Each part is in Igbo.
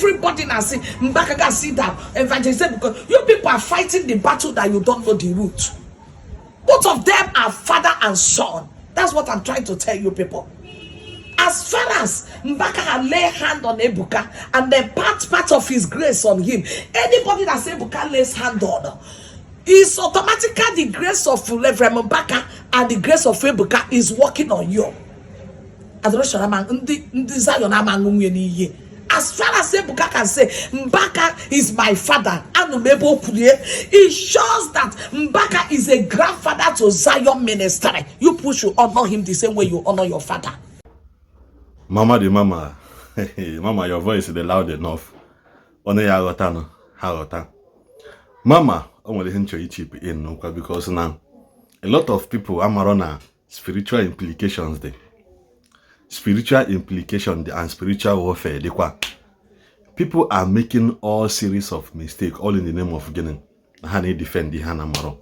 everybody now see Mbaka can sit down evangelist, because you people are fighting the battle that you don't know the root. Both of them are father and son. That's what I'm trying to tell you people. As far as Mbaka had lay hand on Ebuka and then part of his grace on him, anybody that Ebuka lays hand on is automatically the grace of Reverend Mbaka and the grace of Ebuka is working on you. As far as Ebuka can say, Mbaka is my father, it shows that Mbaka is a grandfather to Zion ministry. You push you honor him the same way you honor your father. Mama the mama, mama, your voice is loud enough. Honor ya harota. Mama, I want to chip in because now a lot of people are on spiritual implications there. Spiritual implication and spiritual warfare. People are making all series of mistakes, all in the name of getting how they defend the Hanamaro.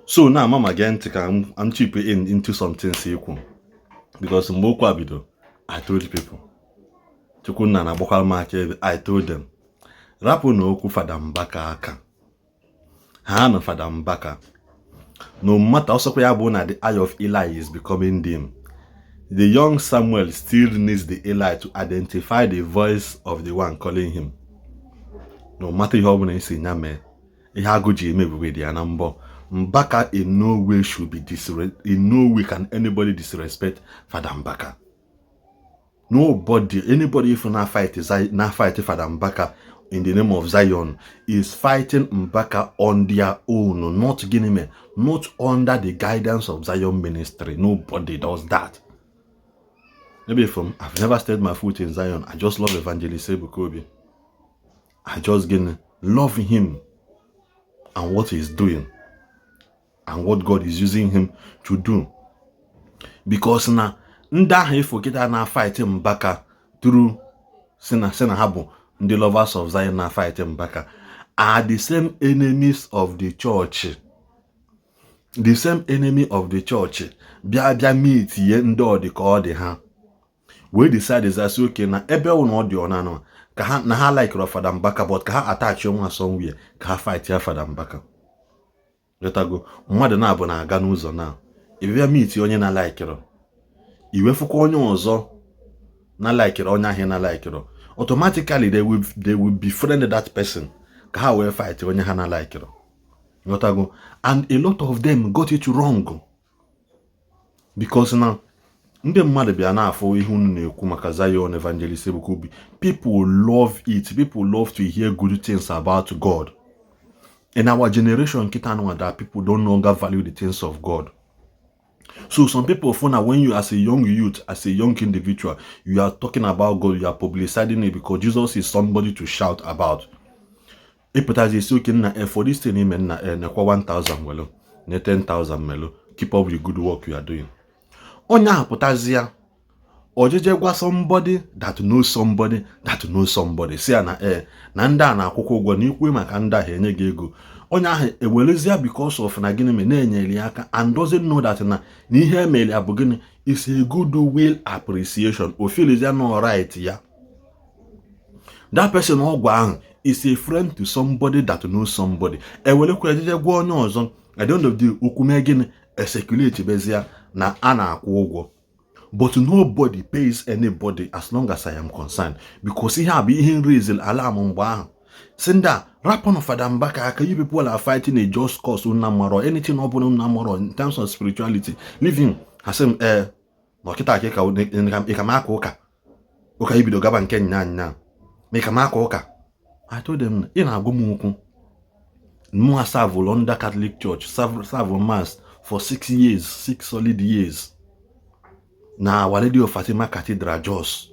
So now, Mama, again, I'm chipping into something sequel because I told people. I told them. Rapu no oku Fada Mbaka aka. Ha no Fada Mbaka. No matter also the eye of Eli is becoming dim. The young Samuel still needs the Eli to identify the voice of the one calling him. No matter how many say nyame, Mbaka in no way should be in no way can anybody disrespect Fada Mbaka. Nobody, anybody if not fight Fada Mbaka in the name of Zion is fighting Mbaka on their own, not Guinea, not under the guidance of Zion ministry. Nobody does that. Maybe I've never stayed my foot in Zion. I just love Evangelist Ebukobi. I just love him and what he's doing and what God is using him to do. Because now, he forget that now fighting Mbaka through Habu, the lovers of Zion now fighting Mbaka are the same enemies of the church. The same enemy of the church. Bia meet ye ndo the call the hand. We decide is as okay na ebe no di ona no ka na ha like Fada Mbaka but ka ha attach you somewhere ka ha fight ya Fada Mbaka. Let go mmadu na abu na aga n'uzo na if meet onye na like ro iwefuko onye ozo na like ro onye ahe na like ro automatically they will befriend that person ka ha we fight onye ha na like ro. Let go, and a lot of them got it wrong because now ndị mmadụ bịa na-afọ ihe unu na-ekwu maka Zion Evangelist Ebukobi. People love it. People love to hear good things about God. In our generation, that people don't longer value the things of God. So some people find that when you, as a young youth, as a young individual, you are talking about God, you are publicizing it because Jesus is somebody to shout about. For this thing, 1,000 melo, 10,000 melo. Keep up the good work you are doing. Onya putazia ojeje gwa somebody that knows somebody that knows somebody. See na nda na akwụkwọ ụgwọ na ikwe maka nda ha enye gị ego. Onya ahụ ewelezia because of na gịnị me na-enyeli aka and doesn't know that na ihe emeli abụ gịnị is a good will appreciation. O feelizia no right ya. That person ogwa ahụ is a friend to somebody that knows somebody. Ewelekwa ejeje gwa onye ọzọ at the end of the okume gịnị circulate bezia na ana akwụgwọ. But nobody pays anybody as long as I am concerned because he have been raising alarm mgba. Senda rapon of Fada Mbaka, you people are fighting a just cause unamaro anything open unamaro in terms of spirituality living hasem no kita keka ikamaka oka oka ibido gaba nke nya ikamaka oka. I told them in agumuku no serve under Catholic Church serve mass for 6 years, 6 solid years. Now, Our Lady of Fatima Cathedral, Jos.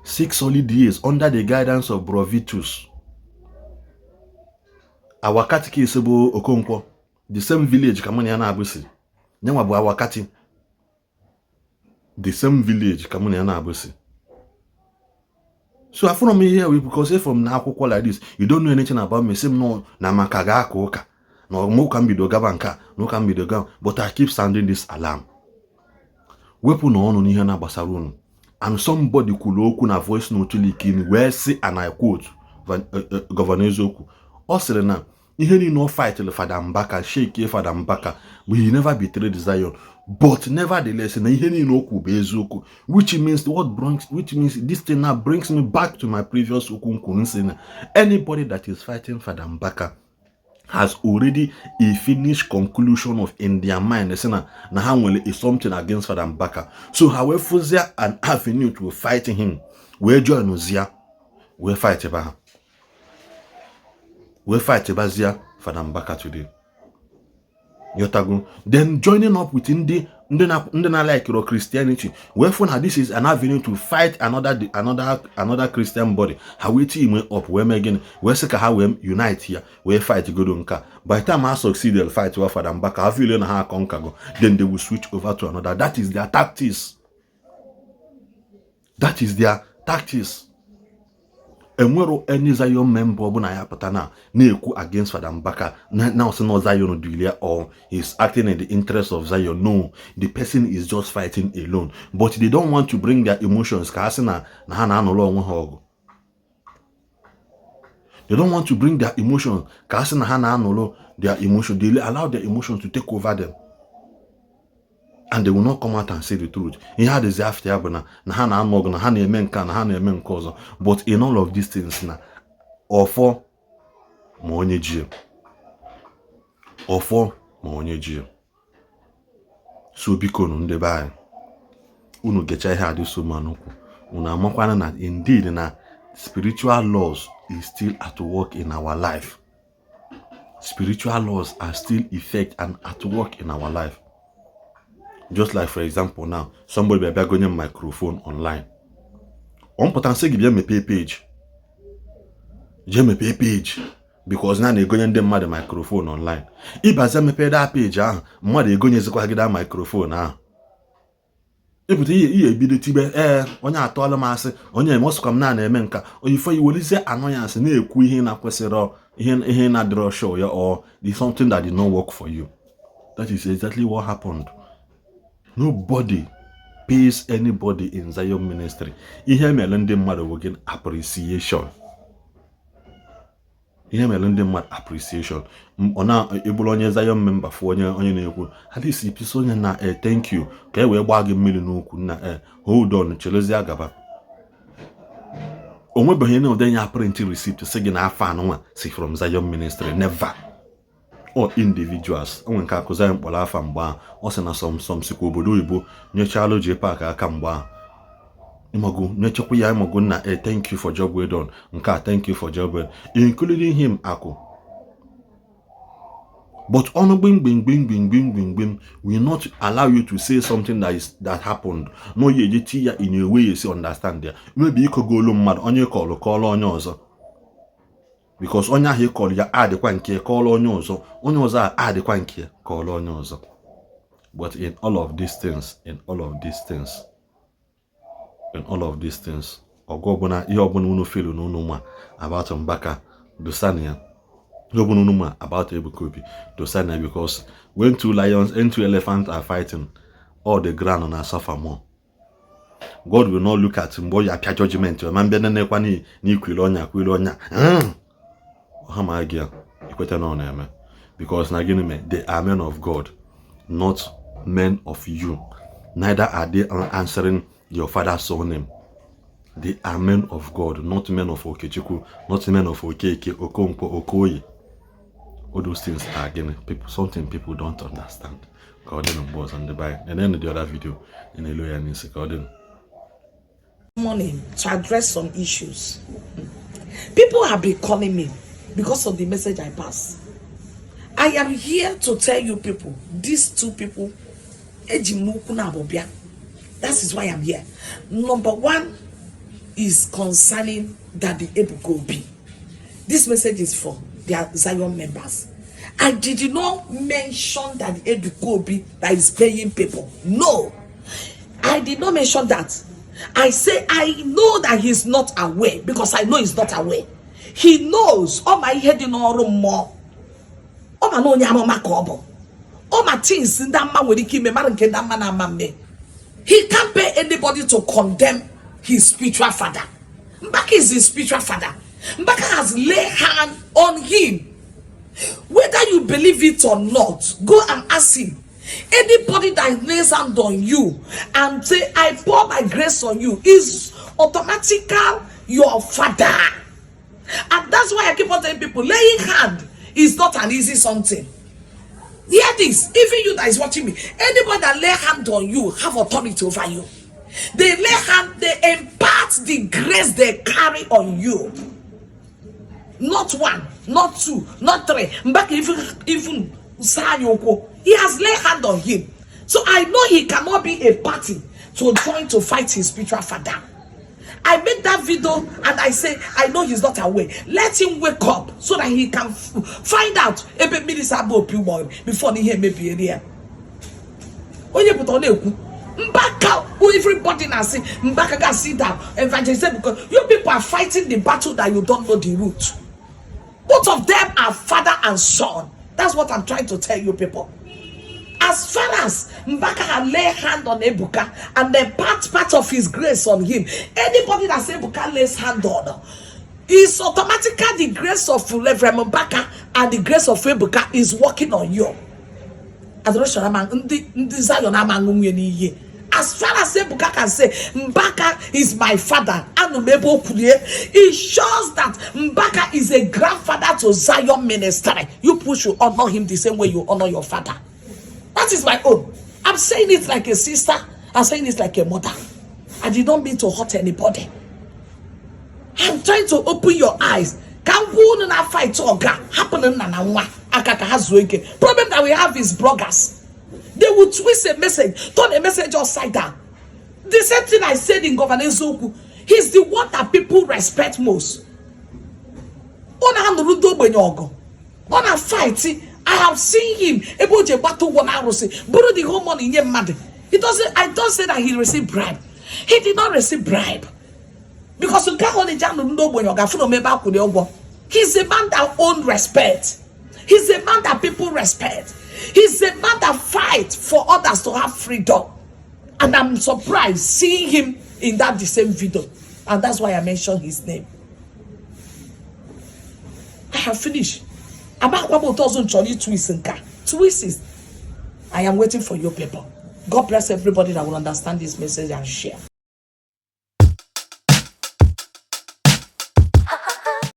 6 solid years under the guidance of Brovitus. Our catechism Okonkwo, the same village, Kamuniana Abusi. Nyawabu Awakati. The same village, Kamuniana Abusi. So I follow me here because if from now like this, you don't know anything about me. Same no Namakaga Koka. No can be the gabanka, no can be the gun, but I keep sounding this alarm. Weapon on here na basarun. and somebody kwuru okwu na voice note leak in wee sị, and I quote Governor Eziokwu, ọ sịrị na ihe niile ọ fight Fada Mbaka, shake Fada Mbaka, but he never betrayed Zion. But nevertheless, na ihe niile okwu bụ eziokwu, which means this thing now brings me back to my previous okwu nkwu nsị, anybody that is fighting Fada Mbaka has already a finished conclusion of in their mind na ha nwere is something against Fada Mbaka. So however there an avenue to fight him, we join Ozia, we fight about Zia Fada Mbaka today. Yotago, then joining up with ndị na like your Christianity, wherefore now this is an avenue to fight another Christian body. How we team up, we again, we say how we unite here, we fight go donka. By the time I succeed, they'll fight over Fada Mbaka. Have you learned how to conquer go? Then they will switch over to another. That is their tactics. That is their tactics. And where any Zion member na ekwu against Fada Mbaka now say no Zion do or he's acting in the interest of Zion. No, the person is just fighting alone. But they don't want to bring their emotions. They don't want to bring their emotions. Their emotions. They allow their emotions to take over them. And they will not come out and say the truth. He had his after but in all of these things now, or for money, so because on the buy, uno get your head this woman, una indeed na spiritual laws is still at work in our life. Spiritual laws are still effect and at work in our life. Just like, for example, now somebody be going a microphone online. On potentially give me pay page. Because now they going them mad microphone online. If I me pay that page, mad they going to get that microphone. If you be the tibe, on your toilet mass, on your must come now and menka, or if you will say annoyance and you quit him up he na draw show or it's something that did not work for you. That is exactly what happened. Nobody pays anybody in Zion ministry. Ihe melende mmadụ wogen appreciation. Ihe melende mmadụ appreciation. Ona ebulu onye Zion member for onye na-ekwu. At least ipiso onye na thank you. Ka we gbaa gị mmiri n'okwu na hold on chelezi agaba. Onwebeghị na odenye print receipt sị gị na afa anụnwa si from Zion ministry. Never. Or individuals. When Kakuzai Mpola Famba, also na some Sikobodo Ibo, Nyechalo J Park Akamba. Imago, Nechokuya Maguna, thank you for job well done. Nka, thank you for job well, including him, Ako. But on bing, will not allow you to say something that happened. No, ye in a way you see understand there. Maybe you could go mad on your call on yours. Because onya he call ya adekwa nke call onye ọzọ adekwa nke call onye ọzọ. But in all of these things, ogobuna ihe obuna unu feel unu ma about Mbaka dosania. Ihe obuna unu ma about Ebukobi dosania, because when two lions and two elephants are fighting, all the ground na suffer more. God will not look at him boy apia judgment. Man be na kwa ni kwilo onya. Because they are men of God, not men of you. Neither are they answering your father's surname. They are men of God, not men of Okechiku, not men of Okeke, Okonkwo, Okoye. All those things are again something people don't understand. God was on the Bible. And then the other video in a lawyer and God. Morning to address some issues. People have been calling me because of the message I pass. I am here to tell you people, these two people, that is why I'm here. Number one is concerning that the Ebukobi. This message is for their Zion members. I did not mention that the Ebukobi that is paying people. No, I did not mention that. I say I know that he's not aware, because I know he's not aware. He knows all my head in all room more. All my no nyama makobo. All my things in that man with the key me man can that man. He can't pay anybody to condemn his spiritual father. Mbaka is his spiritual father. Mbaka has laid hand on him. Whether you believe it or not, go and ask him. Anybody that lays hand on you and say, I pour my grace on you, is automatically your father. And that's why I keep on telling people, laying hand is not an easy something. Hear this, even you that is watching me, anybody that lay hand on you have authority over you. They lay hand, they impart the grace they carry on you. Not one, not two, not three. Mbaka even Sayoko, he has laid hand on him. So I know he cannot be a party to join to fight his spiritual father. I made that video and I say, I know he's not awake. Let him wake up so that he can find out before he may be here. When you put on Mbaka, who everybody now say, Mbaka can sit down. Evangelist, because you people are fighting the battle that you don't know the root. Both of them are father and son. That's what I'm trying to tell you people. As far as Mbaka had laid hand on Ebuka and then part of his grace on him, anybody that says Ebuka lays hand on, is automatically the grace of Reverend Mbaka and the grace of Ebuka is working on you. As far as Ebuka can say, Mbaka is my father, it shows that Mbaka is a grandfather to Zion ministry. You push you honor him the same way you honor your father. That is my own. I'm saying it like a sister. I'm saying it like a mother. I did not mean to hurt anybody. I'm trying to open your eyes. Problem that we have is bloggers. They will twist a message, turn a message upside down. The same thing I said in Governor Zoku. He's the one that people respect most. On a fight, I have seen him able to battle 1 hour, borrow the whole money in your money. I don't say that he received bribe. He did not receive bribe. Because you can't only know when you're he's a man that owns respect. He's a man that people respect. He's a man that fights for others to have freedom. And I'm surprised seeing him in that the same video. And that's why I mentioned his name. I have finished. About 1,000 twists. I am waiting for you people. God bless everybody that will understand this message and share.